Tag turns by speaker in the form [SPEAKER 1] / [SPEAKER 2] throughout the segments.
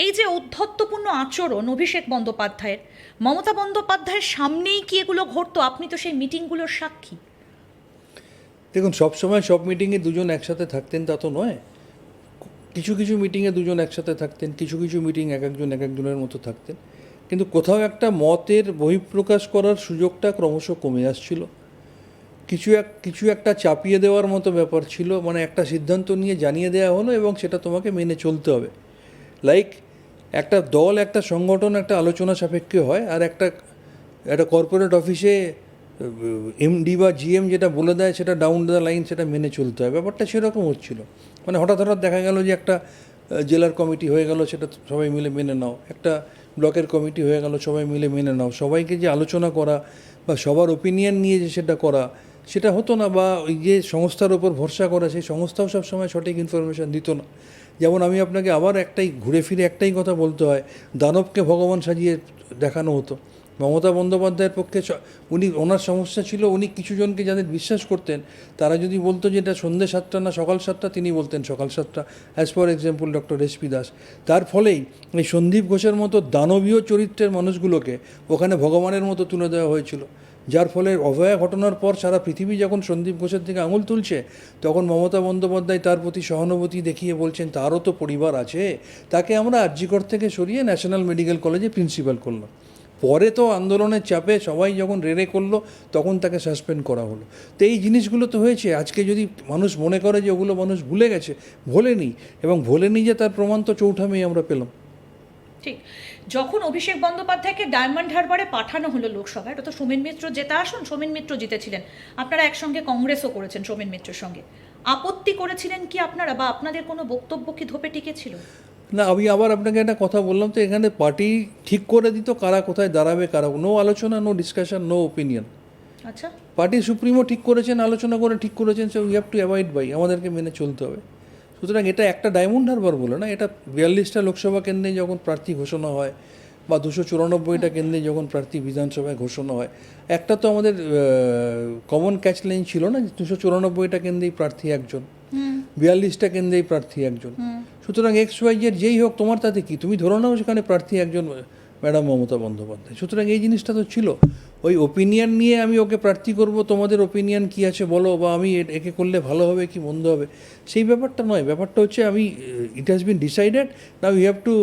[SPEAKER 1] এই যে ঔদ্ধত্যপূর্ণ আচরণ অভিষেক বন্দ্যোপাধ্যায়ের, মমতা বন্দ্যোপাধ্যায়ের সামনেই কি এগুলো ঘটতো? আপনি তো সেই মিটিংগুলোর সাক্ষী।
[SPEAKER 2] দেখুন, সবসময় সব মিটিংয়ে দুজন একসাথে থাকতেন তা তো নয়। কিছু কিছু মিটিংয়ে দুজন একসাথে থাকতেন, কিছু কিছু মিটিং এক একজনের মতো থাকতেন, কিন্তু কোথাও একটা মতের বহিঃপ্রকাশ করার সুযোগটা ক্রমশ কমে আসছিল। কিছু একটা চাপিয়ে দেওয়ার মতো ব্যাপার ছিল, মানে একটা সিদ্ধান্ত নিয়ে জানিয়ে দেওয়া হলো এবং সেটা তোমাকে মেনে চলতে হবে। লাইক একটা দল, একটা সংগঠন একটা আলোচনা সাপেক্ষে হয়, আর একটা কর্পোরেট অফিসে এমডি বা জিএম যেটা বলে দেয় সেটা ডাউন দ্য লাইন সেটা মেনে চলতে হয়। ব্যাপারটা সেরকম হচ্ছিল। মানে হঠাৎ দেখা গেল যে একটা জেলার কমিটি হয়ে গেল, সেটা সবাই মিলে মেনে নাও। একটা ব্লকের কমিটি হয়ে গেল, সবাই মিলে মেনে নাও। সবাইকে যে আলোচনা করা বা সবার ওপিনিয়ন নিয়ে যে সেটা করা, সেটা হতো না। বা ওই যে সংস্থার ওপর ভরসা করা, সেই সংস্থাও সবসময় সঠিক ইনফরমেশান দিত না। যেমন আমি আপনাকে আবার ঘুরে ফিরে একটাই কথা বলতে হয়, দানবকে ভগবান সাজিয়ে দেখানো হতো। মমতা বন্দ্যোপাধ্যায়ের পক্ষে ওনার সমস্যা ছিল, উনি কিছু জনকে যাদের বিশ্বাস করতেন তারা যদি বলতো যে এটা সন্ধ্যে 7টা না সকাল 7টা, তিনি বলতেন সকাল 7টা, as for example doctor SP Das. তার ফলেই এই সন্দীপ ঘোষের মতো দানবীয় চরিত্রের মানুষগুলোকে ওখানে ভগবানের মতো তুলে দেওয়া হয়েছিল। যার ফলে অভয়া ঘটনার পর সারা পৃথিবী যখন সন্দীপ ঘোষের দিকে আঙুল তুলছে, তখন মমতা বন্দ্যোপাধ্যায় তার প্রতি সহানুভূতি দেখিয়ে বলছেন তারও তো পরিবার আছে। তাকে আমরা আরজিকর থেকে সরিয়ে ন্যাশনাল মেডিকেল কলেজে প্রিন্সিপাল করলাম। পরে তো আন্দোলনের চাপে সবাই যখন রেড়ে করলো, তখন তাকে সাসপেন্ড করা হলো। তো এই জিনিসগুলো তো হয়েছে। আজকে যদি মানুষ মনে করে যে ওগুলো মানুষ ভুলে গেছে, ভোলেনি। এবং ভোলেনি যে তার প্রমাণ তো 4 মেই আমরা পেলাম।
[SPEAKER 1] ঠিক, যখন অভিষেক বন্দ্যোপাধ্যায়কে ডায়মন্ড হারবারে পাঠানো হলো লোকসভায়, এটা তো সোমেন মিত্র জেতা আসন, সোমেন মিত্র জিতেছিলেন, আপনারা একসঙ্গে কংগ্রেসও করেছেন সোমেন মিত্রের সঙ্গে। আপত্তি করেছিলেন কি আপনারা, বা আপনাদের কোনো বক্তব্য কি ধোপে টিকেছিল?
[SPEAKER 2] না, আমি আবার আপনাকে একটা কথা বললাম তো, এখানে পার্টি ঠিক করে দিত কারা কোথায় দাঁড়াবে, কারা। নো আলোচনা, নো ডিসকাশন, নো ওপিনিয়ন।
[SPEAKER 1] আচ্ছা,
[SPEAKER 2] পার্টি সুপ্রিমো ঠিক করেছেন, আলোচনা করে ঠিক করেছেন, so we have to avoid by, আমাদেরকে মেনে চলতে হবে। সুতরাং এটা একটা ডায়মন্ড হারবার বলে না, এটা 42টা লোকসভা কেন্দ্রে যখন প্রার্থী ঘোষণা হয়, বা 294টা কেন্দ্রে যখন প্রার্থী বিধানসভায় ঘোষণা হয়, একটা তো আমাদের কমন ক্যাচ লাইন ছিল না, 294টা কেন্দ্রেই প্রার্থী একজন, 42টা কেন্দ্রেই প্রার্থী একজন। সুতরাং XYZ যেই হোক, তোমার তাতে কি, তুমি ধরো নাও সেখানে প্রার্থী একজন ম্যাডাম মমতা বন্দ্যোপাধ্যায়। সুতরাং এই জিনিসটা তো ছিল। ওই ওপিনিয়ন নিয়ে আমি ওকে প্রার্থী করব, তোমাদের ওপিনিয়ন কী আছে বলো, বা আমি একে করলে ভালো হবে কি মন্দ হবে, সেই ব্যাপারটা নয়। ব্যাপারটা হচ্ছে it has been decided, now you have to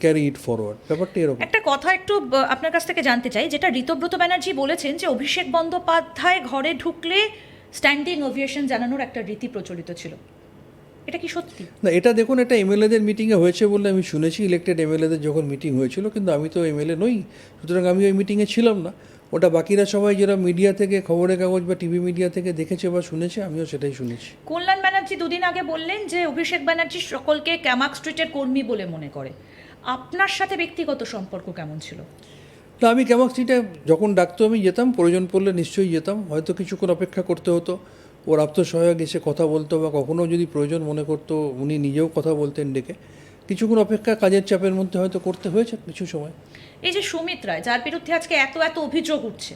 [SPEAKER 2] carry it forward. ব্যাপারটা এরকম।
[SPEAKER 1] একটা কথা একটু আপনার কাছ থেকে জানতে চাই, যেটা ঋতব্রত ব্যানার্জি বলেছেন যে অভিষেক বন্দ্যোপাধ্যায় ঘরে ঢুকলে স্ট্যান্ডিং ওভিয়েশন জানানোর একটা রীতি প্রচলিত ছিল, এটা কি সত্যি?
[SPEAKER 2] না, এটা দেখুন, এটা এমএলএদের মিটিংয়ে হয়েছে বলে আমি শুনেছি, ইলেক্টেড এমএলএদের যখন মিটিং হয়েছিল, কিন্তু আমি তো এমএলএ নই, সুতরাং আমি ওই মিটিংয়ে ছিলাম না। ওটা বাকিরা সবাই যারা মিডিয়া থেকে, খবরের কাগজ বা টিভি মিডিয়া থেকে দেখেছে বা শুনেছে, আমিও সেটাই শুনেছি।
[SPEAKER 1] কল্যাণ ব্যানার্জি দুদিন আগে বললেন যে অভিষেক ব্যানার্জি সকলকে ক্যামাক স্ট্রিটের কর্মী বলে মনে করে। আপনার সাথে ব্যক্তিগত সম্পর্ক কেমন ছিল?
[SPEAKER 2] না, আমি ক্যামাক স্ট্রিটে যখন ডাকতো আমি যেতাম, প্রয়োজন পড়লে নিশ্চয়ই যেতাম। হয়তো কিছুক্ষণ অপেক্ষা করতে হতো, ওর আপ্তসহায়ক এসে কথা বলতো, বা কখনও যদি প্রয়োজন মনে করতো উনি নিজেও কথা বলতেন ডেকে। কিছুক্ষণ অপেক্ষা কাজের চাপের মধ্যে হয়তো করতে হয়েছে কিছু সময়।
[SPEAKER 1] এই যে সুমিত রায়, যার বিরুদ্ধে আজকে এত এত অভিযোগ উঠছে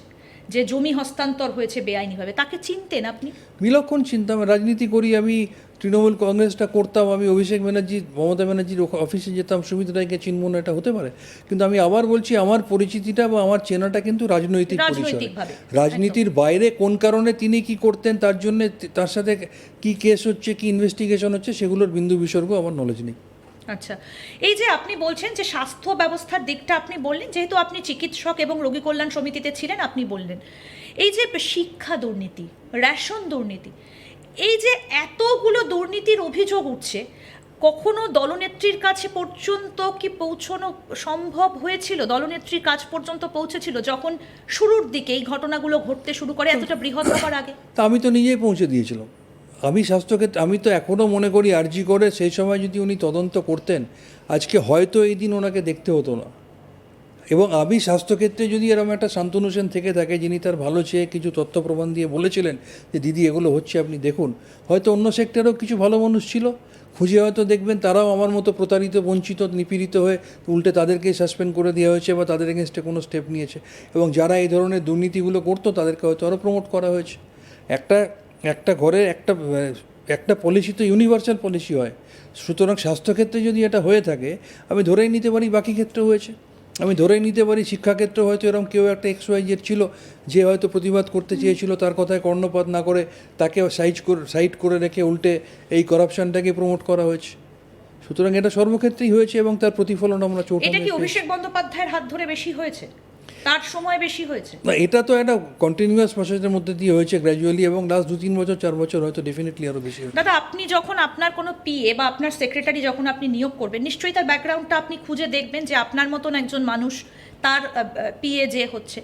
[SPEAKER 1] যে জমি হস্তান্তর হয়েছে বেআইনিভাবে, তাকে চিনতেন আপনি?
[SPEAKER 2] বিলক্ষণ চিন্তাম, রাজনীতি করি আমি, তৃণমূল কংগ্রেসটা করতাম আমি, অভিষেক ব্যানার্জি, মমতা ব্যানার্জির অফিসে যেতাম, সুমিত রায়কে চিনব না এটা হতে পারে? কিন্তু আমি আবার বলছি, আমার পরিচিতিটা বা আমার চেনাটা কিন্তু রাজনৈতিক পরিচয়। রাজনীতির বাইরে কোন কারণে তিনি কি করতেন, তার জন্য তার সাথে কি কেস হচ্ছে, কি ইনভেস্টিগেশন হচ্ছে, সেগুলোর বিন্দু বিসর্গ আমার নলেজ নেই।
[SPEAKER 1] আচ্ছা, এই যে আপনি বলছেন যে স্বাস্থ্য ব্যবস্থার দিকটা আপনি বললেন, যেহেতু আপনি চিকিৎসক এবং রোগী কল্যাণ সমিতিতে ছিলেন, আপনি বললেন এই যে শিক্ষা দুর্নীতি, রেশন দুর্নীতি, এই যে এতগুলো দুর্নীতির অভিযোগ উঠছে, কখনো দলনেত্রীর কাছে পর্যন্ত কি পৌঁছানো সম্ভব হয়েছিল? দলনেত্রীর কাছ পর্যন্ত পৌঁছেছিল যখন শুরুর দিকে এই ঘটনাগুলো ঘটতে শুরু করে, এতটা বৃহৎ হবার আগে?
[SPEAKER 2] তা আমি তো নিজেই পৌঁছে দিয়েছিলাম। আমি স্বাস্থ্যক্ষেত্রে, আমি তো এখনও মনে করি আরজি করে সেই সময় যদি উনি তদন্ত করতেন, আজকে হয়তো এই দিন ওনাকে দেখতে হতো না। এবং আমি স্বাস্থ্যক্ষেত্রে যদি এরকম একটা শান্তনু সেন থেকে থাকে, যিনি তার ভালো চেয়ে কিছু তথ্য প্রমাণ দিয়ে বলেছিলেন যে দিদি এগুলো হচ্ছে আপনি দেখুন, হয়তো অন্য সেক্টরেও কিছু ভালো মানুষ ছিল, খুঁজে হয়তো দেখবেন তারাও আমার মতো প্রতারিত, বঞ্চিত, নিপীড়িত হয়ে উল্টে তাদেরকেই সাসপেন্ড করে দেওয়া হয়েছে বা তাদের এগেনস্টে কোনো স্টেপ নিয়েছে। এবং যারা এই ধরনের দুর্নীতিগুলো করতো তাদেরকে হয়তো আরও প্রমোট করা হয়েছে। একটা ঘরে একটা পলিসি তো ইউনিভার্সাল পলিসি হয়। সুতরাং স্বাস্থ্যক্ষেত্রে যদি এটা হয়ে থাকে, আমি ধরেই নিতে পারি বাকি ক্ষেত্রে হয়েছে। আমি ধরেই নিতে পারি শিক্ষাক্ষেত্রে হয়তো এরকম কেউ একটা XYZ ছিল, যে হয়তো প্রতিবাদ করতে চেয়েছিল, তার কথায় কর্ণপাত না করে তাকে সাইড করে রেখে উল্টে এই করাপশনটাকে প্রমোট করা হয়েছে। সুতরাং এটা সর্বক্ষেত্রেই হয়েছে এবং তার প্রতিফলন আমরা
[SPEAKER 1] এটা কি
[SPEAKER 2] চৌঠানে
[SPEAKER 1] অভিষেক বন্দ্যোপাধ্যায়ের হাত ধরে বেশি হয়েছে, তার সময় বেশি হয়েছে?
[SPEAKER 2] না, এটা তো একটা কন্টিনিউয়াস প্রসেসের মধ্যে দিয়ে হয়েছে গ্র্যাজুয়ালি, এবং লাস্ট 2-3 বছর 4 বছর হয়তো ডেফিনেটলি আরও বেশি হয়েছে।
[SPEAKER 1] দাদা, আপনি যখন আপনার কোনো পিএ বা আপনার সেক্রেটারি যখন আপনি নিয়োগ করবেন, নিশ্চয়ই তার ব্যাকগ্রাউন্ডটা আপনি খুঁজে দেখবেন যে আপনার মতন একজন মানুষ তার পিএ যে হচ্ছে।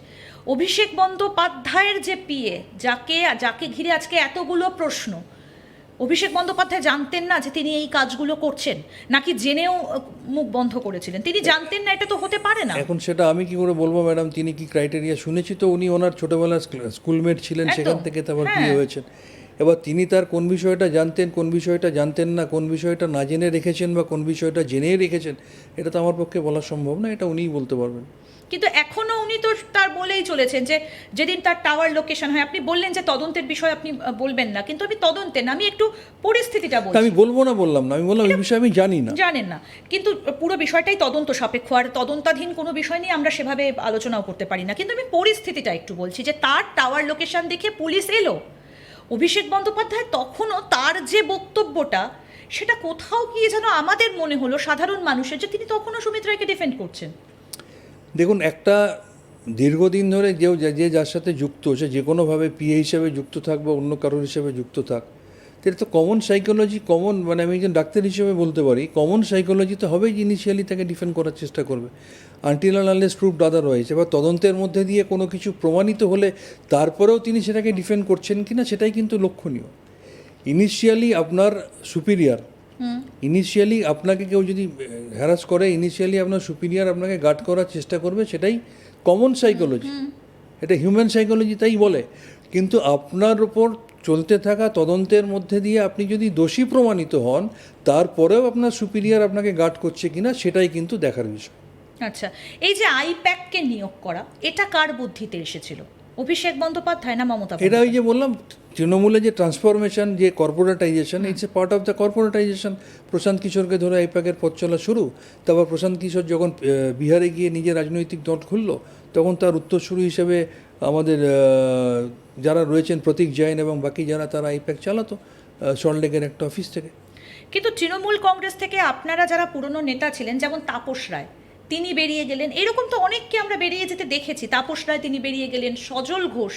[SPEAKER 1] অভিষেক বন্দ্যোপাধ্যায়ের যে পিএ, যাকে ঘিরে আজকে এতগুলো প্রশ্ন, অভিষেক বন্দ্যোপাধ্যায় জানতেন না যে তিনি এই কাজগুলো করছেন, নাকি জেনেও মুখ বন্ধ করেছিলেন? তিনি জানতেন না, এটা তো হতে পারে না।
[SPEAKER 2] এখন সেটা আমি কি করে বলবো ম্যাডাম, তিনি কি ক্রাইটেরিয়া? শুনেছি তো উনি ওনার ছোটবেলার স্কুলমেট ছিলেন,
[SPEAKER 1] একদম,
[SPEAKER 2] সেখান থেকে তারপর
[SPEAKER 1] হ্যাঁ।
[SPEAKER 2] বিয়ে হয়েছেন। এবার তিনি তার কোন বিষয়টা জানতেন, কোন বিষয়টা জানতেন না, কোন বিষয়টা না জেনে রেখেছেন বা কোন বিষয়টা জেনেই রেখেছেন, এটা তো আমার পক্ষে বলা সম্ভব না, এটা উনিই বলতে পারবেন।
[SPEAKER 1] কিন্তু এখনো উনি তো তার বলেই চলেছেন যে যেদিন তার টাওয়ার লোকেশন হয়, আপনি বললেন যে তদন্তের বিষয় আপনি বলবেন না, কিন্তু আমি তদন্তের না, আমি একটু পরিস্থিতিটা
[SPEAKER 2] তা
[SPEAKER 1] বলছি।
[SPEAKER 2] আমি বলবো না বললাম না, আমি বললাম এই বিষয়ে আমি জানি না।
[SPEAKER 1] জানেন না, কিন্তু পুরো বিষয়টাই তদন্ত সাপেক্ষ, আর তদন্তাধীন কোনো বিষয় নিয়ে আমরা সেভাবে আলোচনাও করতে পারি না। কিন্তু আমি পরিস্থিতিটা একটু বলছি যে তার টাওয়ার লোকেশন দেখে পুলিশ এলো, অভিষেক বন্দ্যোপাধ্যায় তখনও তার যে বক্তব্যটা, সেটা কোথাও গিয়ে যেন আমাদের মনে হলো সাধারণ মানুষের যে তিনি তখনও সুমিত রায়কে ডিফেন্ড করছেন।
[SPEAKER 2] দেখুন, একটা দীর্ঘদিন ধরে যে যার সাথে যুক্ত, সে যে কোনোভাবে পিএ হিসেবে যুক্ত থাক বা অন্য কারোর হিসেবে যুক্ত থাক, এটা তো কমন সাইকোলজি, মানে আমি একজন ডাক্তার হিসেবে বলতে পারি, কমন সাইকোলজি তো হবেই যে ইনিশিয়ালি তাকে ডিফেন্ড করার চেষ্টা করবে, until and unless proved otherwise. এবার তদন্তের মধ্যে দিয়ে কোনো কিছু প্রমাণিত হলে তারপরেও তিনি সেটাকে ডিফেন্ড করছেন কিনা, সেটাই কিন্তু লক্ষণীয়। ইনিশিয়ালি আপনার সুপিরিয়র, ইনিশিয়ালি আপনাকে কেউ যদি হ্যারাস করে, ইনিশিয়ালি আপনার সুপিরিয়র আপনাকে গার্ড করার চেষ্টা করবে, সেটাই কমন সাইকোলজি, এটা হিউম্যান সাইকোলজি তাই বলে। কিন্তু আপনার ওপর চলতে থাকা তদন্তের মধ্যে দিয়ে আপনি যদি দোষী প্রমাণিত হন, তারপরেও আপনার সুপিরিয়র আপনাকে গার্ড করছে কিনা, সেটাই কিন্তু দেখার বিষয়।
[SPEAKER 1] আচ্ছা, এই যে আইপ্যাককে নিয়োগ করা, এটা কার বুদ্ধিতে এসেছিল? অভিষেক বন্দ্যোপাধ্যায় না মমতা?
[SPEAKER 2] এটা ওই যে বললাম, তৃণমূলে যে ট্রান্সফরমেশন, যে corporatization, it's a part of the corporatization. Prashant কিশোরকে ধরে আইপ্যাকের পথ চলা শুরু। তারপর প্রশান্ত কিশোর যখন বিহারে গিয়ে নিজের রাজনৈতিক দল খুললো, তখন তার উত্তরসূরি হিসেবে আমাদের যারা রয়েছেন, প্রতীক জৈন এবং বাকি যারা, তারা আইপ্যাক চালাতো সল্টলেকের একটা অফিস থেকে।
[SPEAKER 1] কিন্তু তৃণমূল কংগ্রেস থেকে আপনারা যারা পুরনো নেতা ছিলেন, যেমন তাপস রায়, তিনি বেরিয়ে গেলেন, এরকম তো অনেককে আমরা বেরিয়ে যেতে দেখেছি। তাপস রায় তিনি বেরিয়ে গেলেন, সজল ঘোষ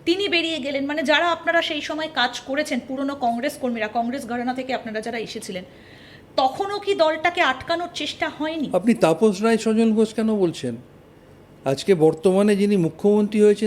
[SPEAKER 1] তিনি বেরিয়ে গেলেন, মানে যারা আপনারা সেই সময় কাজ করেছেন, পুরনো কংগ্রেস কর্মীরা, কংগ্রেস ঘরানা থেকে আপনারা যারা এসেছিলেন, তখনও কি দলটাকে আটকানোর চেষ্টা হয়নি?
[SPEAKER 2] আপনি তাপস রায়, সজল ঘোষ কেন বলছেন? আজকে বর্তমানে যিনি মুখ্যমন্ত্রী হয়েছেন